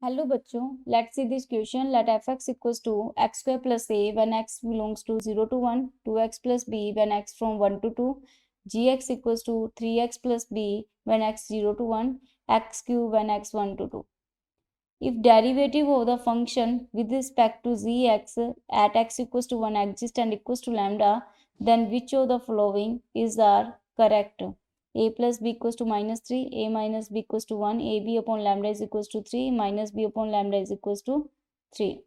Hello बच्चों, let's see this question. Let f x equals to x square plus a when x belongs to 0 to 1, 2x plus b when x from 1 to 2, g x equals to 3x plus b when x 0 to 1, x cube when x 1 to 2. If derivative of the function with respect to gx at x equals to 1 exists and equals to lambda, then which of the following is are correct? A plus b equals to minus 3, a minus b equals to 1, ab upon lambda is equals to 3, minus b upon lambda is equals to 3.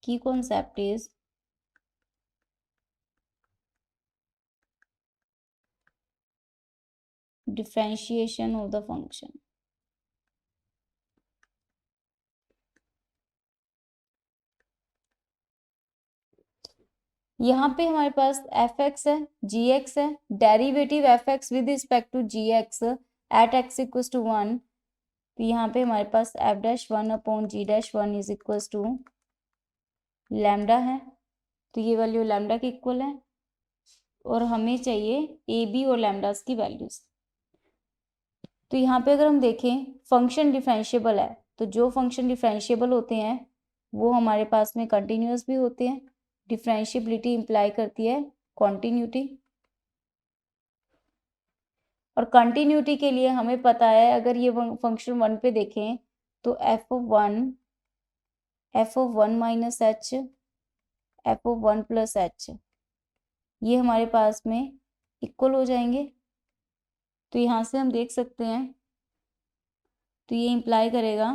Key concept is differentiation of the function. यहाँ पे हमारे पास F X है, G X है, derivative F X with respect to G X at x equals to 1. तो यहाँ पे हमारे पास F dash 1 upon ji dash 1 is equals to lambda है. तो ये वैल्यू लैम्डा की इक्वल है और हमें चाहिए ए बी और लैम्डास की वैल्यूज. तो यहाँ पे अगर हम देखें फंक्शन डिफरेंशिएबल है, तो जो फंक्शन डिफरेंशिएबल होते हैं वो हमारे पास में कंटिन्यूस भी होते हैं. डिफरेंशिएबिलिटी इंप्लाई करती है कॉन्टिन्यूटी, और कंटिन्यूटी के लिए हमें पता है अगर ये फंक्शन 1 पे देखें तो F of 1 minus H, F of 1 plus H, ये हमारे पास में इक्वल हो जाएंगे. तो यहाँ से हम देख सकते हैं, तो ये इंप्लाई करेगा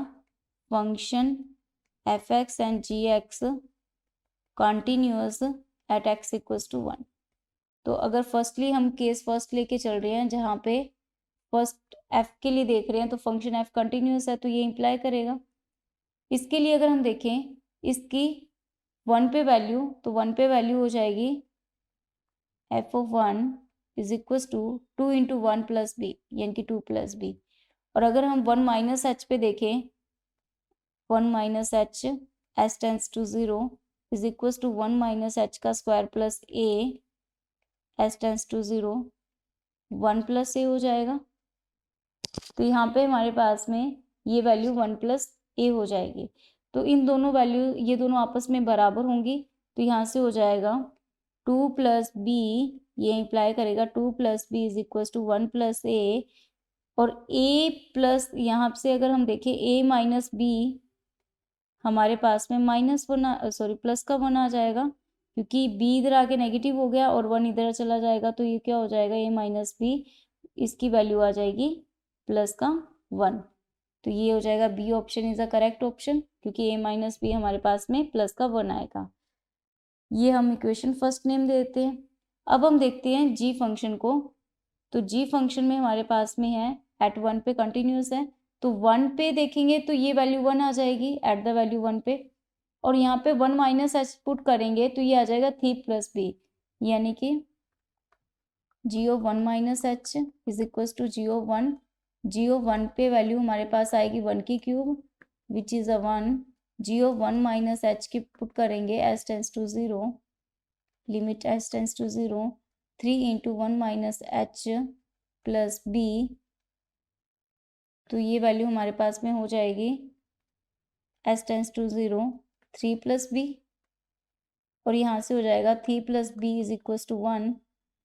function f x and g x continuous at x equals to 1. तो अगर फर्स्टली हम केस फर्स्ट लेके चल रहे हैं जहाँ पे फर्स्ट एफ के लिए देख रहे हैं तो फंक्शन एफ कंटिन्यूअस है, तो ये इंप्लाई करेगा. इसके लिए अगर हम देखें इसकी 1 पे वैल्यू, तो 1 पे वैल्यू हो जाएगी f of 1 is equals to 2 into 1 plus B, यानी कि 2 प्लस बी. और अगर हम 1 माइनस एच पे देखें, 1 minus H H tends to 0 is equals to 1 minus H का square plus A H tends to 0, 1 plus A हो जाएगा. तो यहाँ पे हमारे पास में ये वैल्यू 1 प्लस ए हो जाएगी. तो इन दोनों वैल्यू ये दोनों आपस में बराबर होंगी. तो यहाँ से हो जाएगा 2 प्लस बी, ये इंप्लाई करेगा 2 plus B is equal to 1 plus A. और ए प्लस यहाँ से अगर हम देखें ए माइनस बी, हमारे पास में प्लस का 1 आ जाएगा, क्योंकि बी इधर आके नेगेटिव हो गया और 1 इधर चला जाएगा. तो ये क्या हो जाएगा, ए माइनस बी, इसकी वैल्यू आ जाएगी प्लस का 1. तो ये हो जाएगा b option is a correct option, क्योंकि ए माइनस बी हमारे पास में प्लस का 1 आएगा. ये हम इक्वेशन फर्स्ट नेम देते हैं. अब हम देखते हैं जी फंक्शन को. तो जी फंक्शन में हमारे पास में है एट 1 पे कंटिन्यूस है, तो 1 पे देखेंगे तो ये वैल्यू 1 आ जाएगी एट द वैल्यू 1 पे. और यहाँ पे 1 माइनस एच पुट करेंगे तो ये आ जाएगा 3 प्लस बी, यानी कि G of 1 minus H is equal to G of 1. G of 1 पे वैल्यू हमारे पास आएगी 1 की cube which is a 1. G of 1 minus H की पुट करेंगे H tends to 0, limit H tends to 0, 3 into 1 minus H plus B. तो ये value हमारे पास में हो जाएगी H tends to 0, 3 plus B. और यहाँ से हो जाएगा 3 plus B is equal to 1,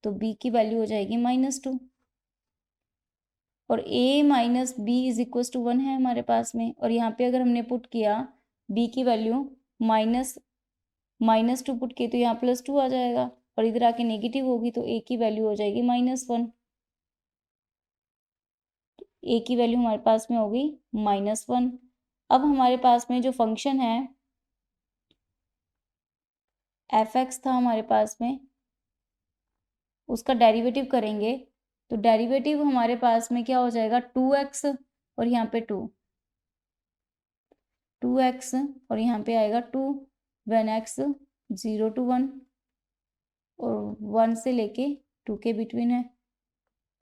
तो बी की वैल्यू हो जाएगी -2. और a minus b is equal to 1 है हमारे पास में. और यहाँ पे अगर हमने पुट किया b की वैल्यू -2 पुट किए तो यहाँ +2 आ जाएगा, और इधर आके नेगेटिव होगी तो a की वैल्यू हो जाएगी -1. a की वैल्यू हमारे पास में होगी -1. अब हमारे पास में जो फंक्शन है एफ एक्स था हमारे पास में, उसका डेरिवेटिव करेंगे तो डेरिवेटिव हमारे पास में क्या हो जाएगा 2x, और यहाँ पे 2x, और यहाँ पे आएगा 2 व्हेन x 0 to 1 और 1 से लेके 2 के बिटवीन है.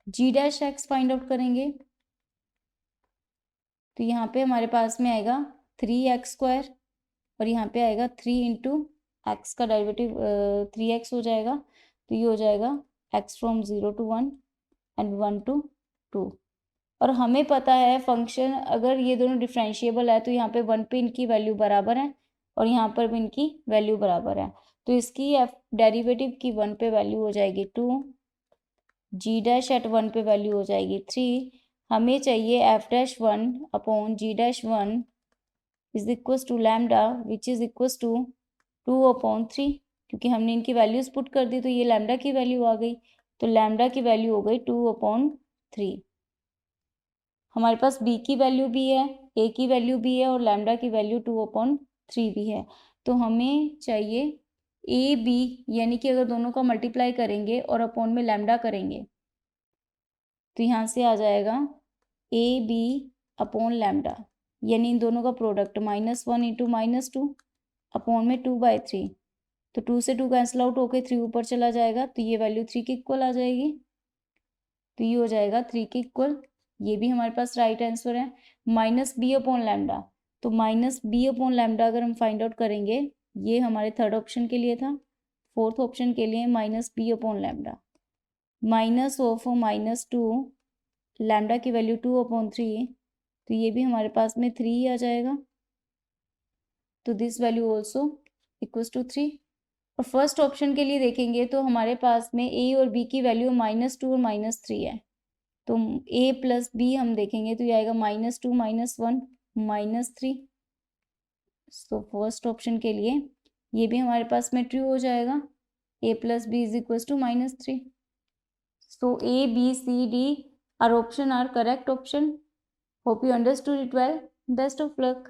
जी डैश एक्स फाइंड आउट करेंगे तो यहाँ पे हमारे पास में आएगा 3x² और यहाँ पे आएगा 3 इंटू एक्स का डेरिवेटिव 3x हो जाएगा. तो ये हो जाएगा x from 0 to 1 and 1 to 2। और हमें पता है फंक्शन अगर ये दोनों डिफरेंशिएबल है तो यहाँ पे 1 पे इनकी वैल्यू बराबर है और यहाँ पर भी इनकी वैल्यू बराबर है, तो इसकी डेरिवेटिव की 1 पे वैल्यू हो जाएगी 2, जी डैश एट 1 पे वैल्यू हो जाएगी 3। हमें चाहिए f dash 1 upon ji dash 1 is equal to lambda which is equal to 2 upon 3, क्योंकि हमने इनकी वैल्यूज पुट कर दी तो ये लैम्डा की वैल्यू आ गई, तो लैम्डा की वैल्यू हो गई 2 अपॉन 3। हमारे पास b की वैल्यू भी है, a की वैल्यू भी है और लैम्डा की वैल्यू 2 अपॉन 3 भी है, तो हमें चाहिए ए बी, यानी कि अगर दोनों का मल्टीप्लाई करेंगे और अपॉन में लैम्डा करेंगे तो यहाँ से आ जाएगा ए बी अपॉन लैम्डा, यानी इन दोनों का प्रोडक्ट -1 इंटू -2 अपॉन में 2/3, तो 2 से 2 कैंसिल आउट होकर 3 ऊपर चला जाएगा, तो ये वैल्यू 3 के इक्वल आ जाएगी, तो ये हो जाएगा 3 के इक्वल। ये भी हमारे पास राइट आंसर है। -b अपॉन लैम्डा, तो -b अपॉन लैम्डा अगर हम फाइंड आउट करेंगे, ये हमारे थर्ड ऑप्शन के लिए था, फोर्थ ऑप्शन के लिए -b upon lambda minus of -2 lambda की वैल्यू 2 अपॉन 3, तो ये भी हमारे पास में 3 ही आ जाएगा, तो this value also equals to 3। और फर्स्ट ऑप्शन के लिए देखेंगे तो हमारे पास में a और b की वैल्यू -2 और -3 है, तो a प्लस बी हम देखेंगे तो ये आएगा -2 -1 -3, तो फर्स्ट ऑप्शन के लिए ये भी हमारे पास में ट्रू हो जाएगा, a plus B is equal to -3। So A, B, C, D our option are correct option. Hope you understood it well. Best of luck.